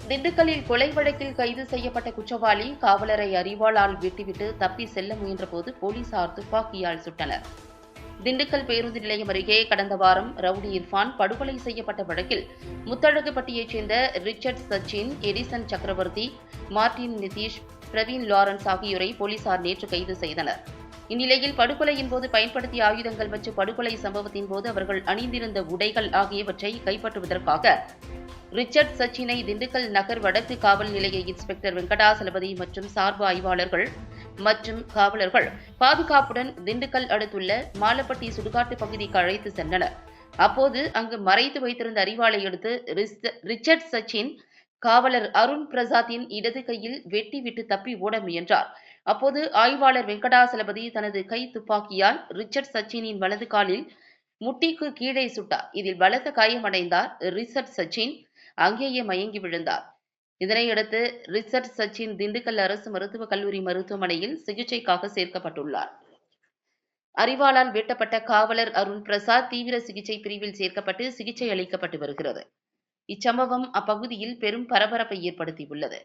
திண்டுக்கல்லில் கொலை வழக்கில் கைது செய்யப்பட்ட குற்றவாளி காவலரை அரிவாளால் வெட்டிவிட்டு தப்பி செல்ல முயன்றபோது போலீசார் துப்பாக்கியால் சுட்டனர். திண்டுக்கல் பேருந்து நிலையம் அருகே கடந்த வாரம் ரவுடி இர்ஃபான் படுகொலை செய்யப்பட்ட வழக்கில் முத்தழகுப்பட்டியைச் சேர்ந்த ரிச்சர்ட் சச்சின், எடிசன் சக்கரவர்த்தி, மார்டின் நிதிஷ், பிரவீன் லாரன்ஸ் ஆகியோரை போலீசார் நேற்று கைது செய்தனர். இந்நிலையில் படுகொலையின் போது பயன்படுத்திய ஆயுதங்கள் மற்றும் படுகொலை சம்பவத்தின் போது அவர்கள் அணிந்திருந்த உடைகள் ஆகியவற்றை கைப்பற்றுவதற்காக ரிச்சர்ட் சச்சினை திண்டுக்கல் நகர் வடக்கு காவல் நிலைய இன்ஸ்பெக்டர் வெங்கடாசலபதி மற்றும் சார்பு ஆய்வாளர்கள் மற்றும் காவலர்கள் பாதுகாப்புடன் திண்டுக்கல் அடுத்துள்ள மாலப்பட்டி சுடுகாட்டு பகுதிக்கு அழைத்து சென்றனர். அப்போது அங்கு மறைத்து வைத்திருந்த அரிவாளை எடுத்து ரிச்சர்ட் சச்சின் காவலர் அருண் பிரசாத்தின் இடது கையில் வெட்டி விட்டு தப்பி ஓட முயன்றார். அப்போது ஆய்வாளர் வெங்கடாசலபதி தனது கை துப்பாக்கியால் ரிச்சர்ட் சச்சினின் வலது காலில் முட்டிக்கு கீழே சுட்டார். இதில் பலத்த காயமடைந்தார் ரிச்சர்ட் சச்சின். அங்கேயே மயங்கி விழுந்தார். இதனையடுத்து ரிச்சர்ட் சச்சின் திண்டுக்கல் அரசு மருத்துவக் கல்லூரி மருத்துவமனையில் சிகிச்சைக்காக சேர்க்கப்பட்டுள்ளார். அரிவாளால் வெட்டப்பட்ட காவலர் அருண் பிரசாத் தீவிர சிகிச்சை பிரிவில் சேர்க்கப்பட்டு சிகிச்சை அளிக்கப்பட்டு வருகிறது. இச்சம்பவம் அப்பகுதியில் பெரும் பரபரப்பை ஏற்படுத்தியுள்ளது.